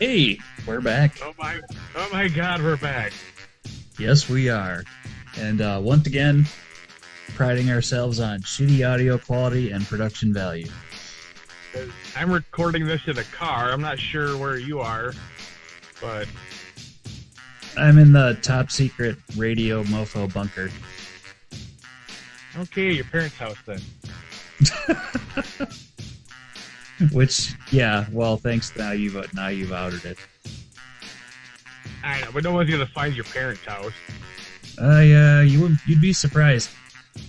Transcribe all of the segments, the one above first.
Hey, we're back. Oh my God, we're back. Yes, we are. And once again, priding ourselves on shitty audio quality and production value. I'm recording this in a car. I'm not sure where you are, but I'm in the top secret radio mofo bunker. okay, your parents' house then. Which, yeah, well, thanks. Now you've outed it. I know, but no one's gonna find your parents' house. You'd be surprised.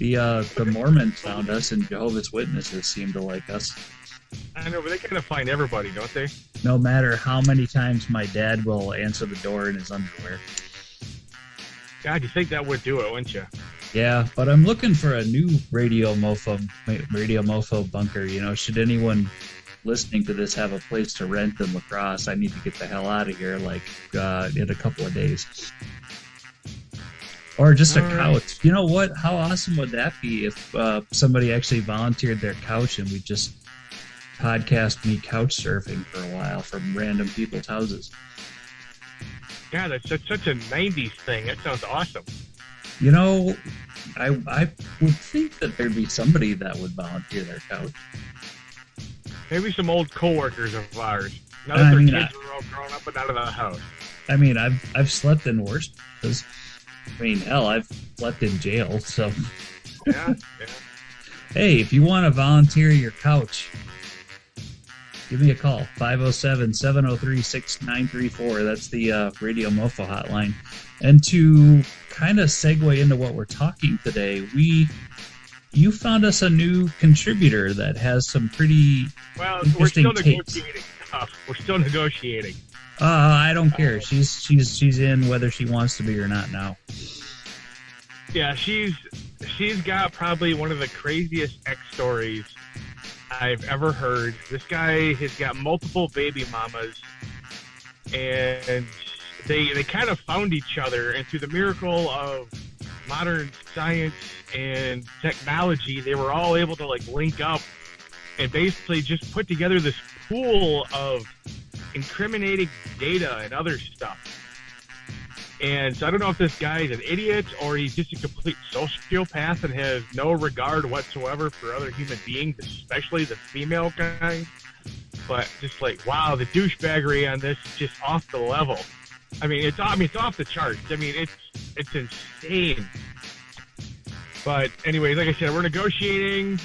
The Mormons found us, and Jehovah's Witnesses seem to like us. I know, but they kind of find everybody, don't they? No matter how many times my dad will answer the door in his underwear. God, you think that would do it, wouldn't you? Yeah, but I'm looking for a new radio mofo bunker. You know, should anyone listening to this have a place to rent in La Crosse, I need to get the hell out of here, like, in a couple of days. Or just a couch. You know what? How awesome would that be if somebody actually volunteered their couch and we just podcast me couch surfing for a while from random people's houses? God, that's such a 90s thing. That sounds awesome. You know, I would think that there'd be somebody that would volunteer their couch. Maybe some old coworkers of ours. Now that their kids are all grown up and out of the house. I mean, I've slept in worse places. I mean, hell, I've slept in jail, so... Yeah. Hey, if you want to volunteer your couch, give me a call, 507-703-6934. That's the Radio Mofo hotline. And to kind of segue into what we're talking today, you found us a new contributor that has some pretty interesting takes. We're still negotiating. I don't care. She's in whether she wants to be or not now. Yeah, she's got probably one of the craziest X stories I've ever heard. This guy has got multiple baby mamas, and they kind of found each other, and through the miracle of modern science and technology, they were all able to link up and basically just put together this pool of incriminating data and other stuff. And so I don't know if this guy is an idiot or he's just a complete sociopath and has no regard whatsoever for other human beings, especially the female kind. But just wow, the douchebaggery on this is just off the level. It's off the charts. It's insane. But anyways, like I said, we're negotiating.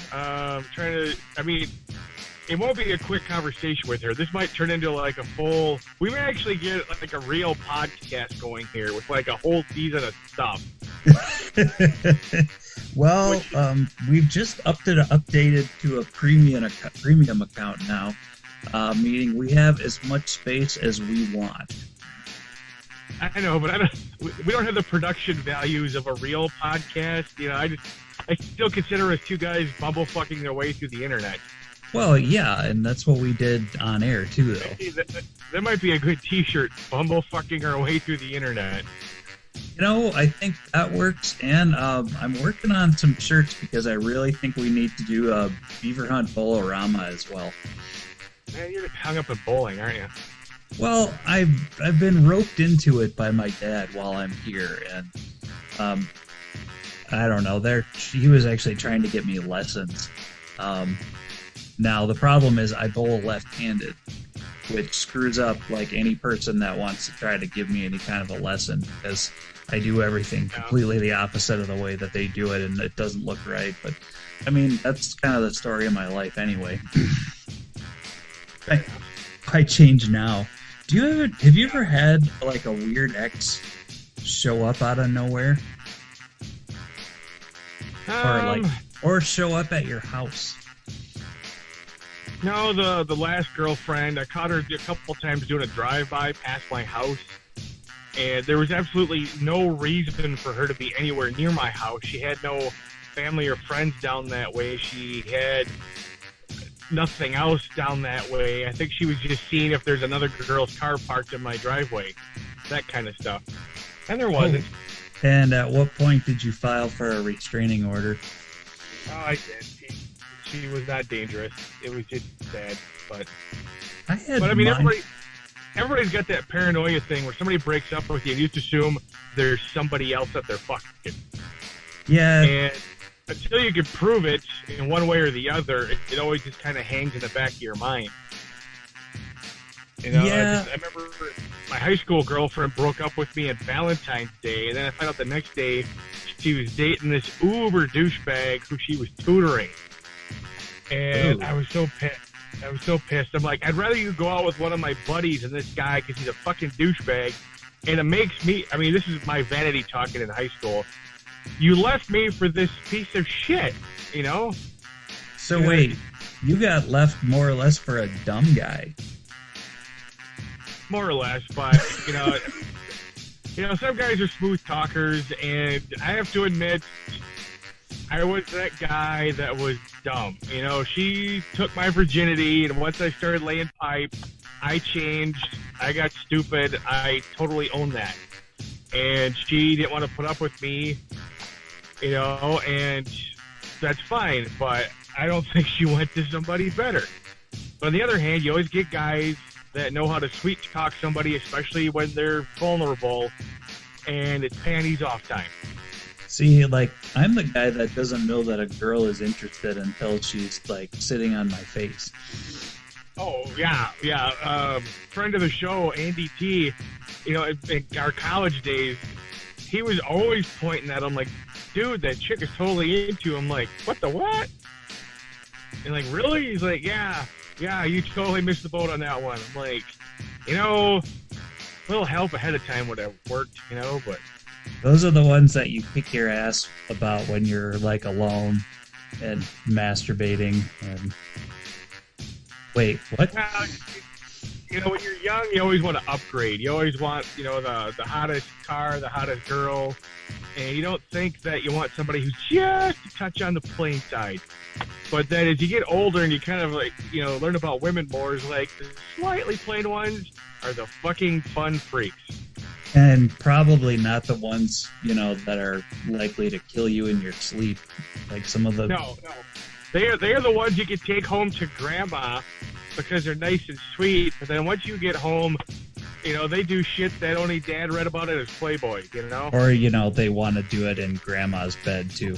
It won't be a quick conversation with her. This might turn into we may actually get a real podcast going here with a whole season of stuff. Well, we've just updated to a premium account now, meaning we have as much space as we want. I know, but we don't have the production values of a real podcast. You know, I still consider us two guys bumblefucking their way through the internet. Well, yeah, and that's what we did on air, too, though. That might be a good t-shirt, bumblefucking our way through the internet. You know, I think that works, and I'm working on some shirts because I really think we need to do a beaver hunt bolorama as well. Man, you're hung up in bowling, aren't you? Well, I've been roped into it by my dad while I'm here, and I don't know. He was actually trying to get me lessons. Now, the problem is I bowl left-handed, which screws up any person that wants to try to give me any kind of a lesson, because I do everything completely the opposite of the way that they do it, and it doesn't look right. But, that's kind of the story of my life anyway. I change now. Have you ever had, a weird ex show up out of nowhere? Or show up at your house? No, the last girlfriend, I caught her a couple times doing a drive-by past my house, and there was absolutely no reason for her to be anywhere near my house. She had no family or friends down that way. She had nothing else down that way. I think she was just seeing if there's another girl's car parked in my driveway, that kind of stuff. And there wasn't. And at what point did you file for a restraining order? Oh, I did. She was not dangerous. It was just sad, but everybody. everybody's got that paranoia thing where somebody breaks up with you and you just assume there's somebody else that they're fucking. Yeah. And until you can prove it in one way or the other, it always just kind of hangs in the back of your mind. You know, Yeah. I remember my high school girlfriend broke up with me on Valentine's Day, and then I found out the next day she was dating this uber douchebag who she was tutoring. And I was so pissed. I'm like, I'd rather you go out with one of my buddies than this guy because he's a fucking douchebag. And it makes me, I mean, this is my vanity talking in high school. You left me for this piece of shit, you know? So wait, you got left more or less for a dumb guy. More or less, but, you know, some guys are smooth talkers, and I have to admit, I was that guy that was dumb. You know, she took my virginity, and once I started laying pipe, I changed. I got stupid. I totally own that. And she didn't want to put up with me, you know, and that's fine. But I don't think she went to somebody better. But on the other hand, you always get guys that know how to sweet talk somebody, especially when they're vulnerable, and it's panties off time. See, like, I'm the guy that doesn't know that a girl is interested until she's, like, sitting on my face. Oh, yeah. Friend of the show, Andy T, you know, in our college days, he was always pointing at him like, dude, that chick is totally into him. Like, what the what? And like, really? He's like, yeah, you totally missed the boat on that one. I'm like, you know, a little help ahead of time would have worked, you know, but... Those are the ones that you kick your ass about when you're, like, alone and masturbating and... Wait, what? Well, you know, when you're young, you always want to upgrade. You always want, you know, the hottest car, the hottest girl, and you don't think that you want somebody who's just a touch on the plain side. But then as you get older and you kind of, like, you know, learn about women more, it's like the slightly plain ones are the fucking fun freaks. And probably not the ones, you know, that are likely to kill you in your sleep. Like some of the... No. They are the ones you can take home to grandma because they're nice and sweet. But then once you get home, you know, they do shit that only dad read about it as Playboy, you know? Or, you know, they want to do it in grandma's bed, too.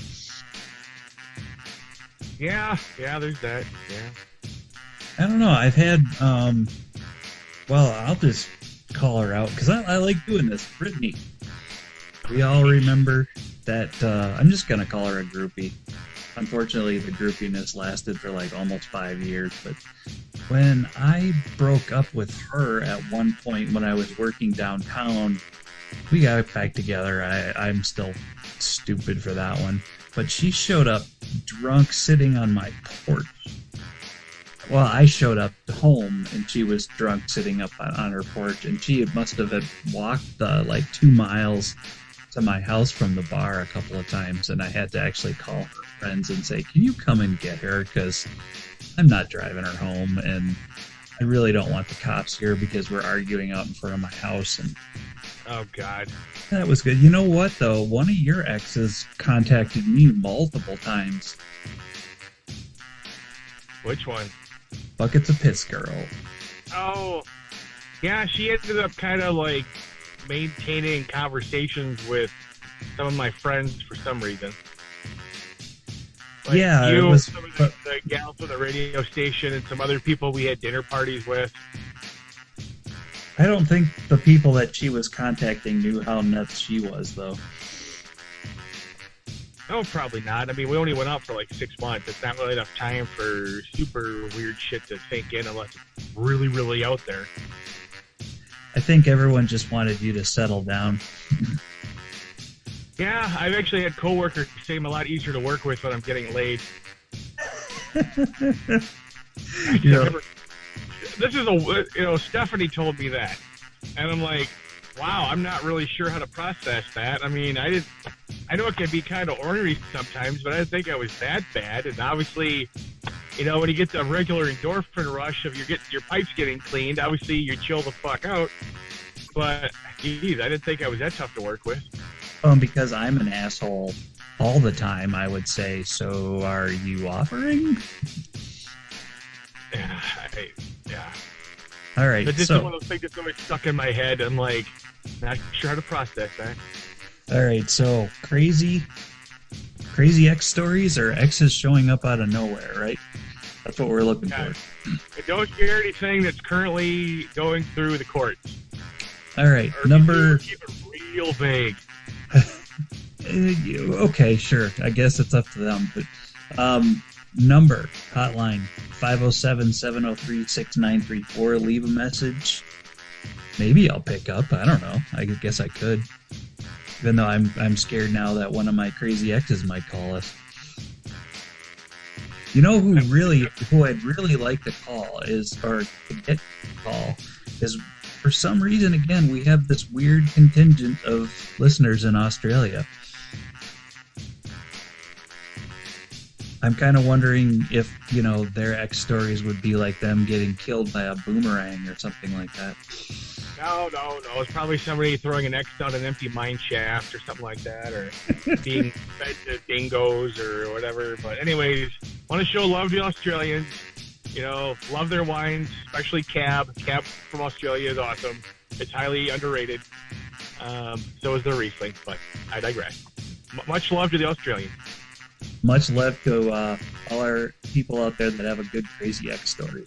Yeah, there's that, yeah. I don't know. I've had, well, I'll just call her out because I like doing this. Brittany. We all remember that, I'm just going to call her a groupie. Unfortunately, the groupiness lasted for like almost 5 years, but when I broke up with her at one point when I was working downtown, we got back together. I'm still stupid for that one, but she showed up drunk sitting on my porch. Well, I showed up home and she was drunk sitting up on her porch, and she must have walked like 2 miles to my house from the bar a couple of times, and I had to actually call her friends and say, can you come and get her, because I'm not driving her home and I really don't want the cops here because we're arguing out in front of my house. And oh god, that was good. You know what though, one of your exes contacted me multiple times. Which one? Buckets of Piss Girl. Oh yeah, she ended up kind of like maintaining conversations with some of my friends for some reason. Like yeah, you, it was some of the gals from the radio station, and some other people we had dinner parties with. I don't think the people that she was contacting knew how nuts she was, though. No, probably not. I mean, we only went out for like 6 months. It's not really enough time for super weird shit to sink in unless it's really, really out there. I think everyone just wanted you to settle down. Yeah, I've actually had coworkers say I'm a lot easier to work with when I'm getting laid. This is Stephanie told me that, and I'm like, wow, I'm not really sure how to process that. I mean, I know it can be kind of ornery sometimes, but I didn't think I was that bad. And obviously, you know, when you get the regular endorphin rush of your pipes getting cleaned, obviously you chill the fuck out. But geez, I didn't think I was that tough to work with. Because I'm an asshole all the time, I would say. So, are you offering? Yeah. All right. But this So, is one of those things that's always stuck in my head. I'm like, not sure how to process that. all right. So crazy X stories or X's showing up out of nowhere, right? That's what we're looking for. I don't share anything that's currently going through the courts. All right. Or Number. keep it real vague. Okay, sure. I guess it's up to them. But number, hotline, 507-703-6934. Leave a message. Maybe I'll pick up. I don't know. I guess I could. Even though I'm scared now that one of my crazy exes might call us. You know who I'd really like to call is, or to get a call, is for some reason, again, we have this weird contingent of listeners in Australia. I'm kind of wondering if, their ex stories would be like them getting killed by a boomerang or something like that. No. It's probably somebody throwing an X down an empty mine shaft or something like that, or being fed to dingoes or whatever. But anyways, want to show love to the Australians. Love their wines, especially Cab. Cab from Australia is awesome. It's highly underrated. So is their Riesling, but I digress. Much love to the Australians. Much love to all our people out there that have a good crazy X story.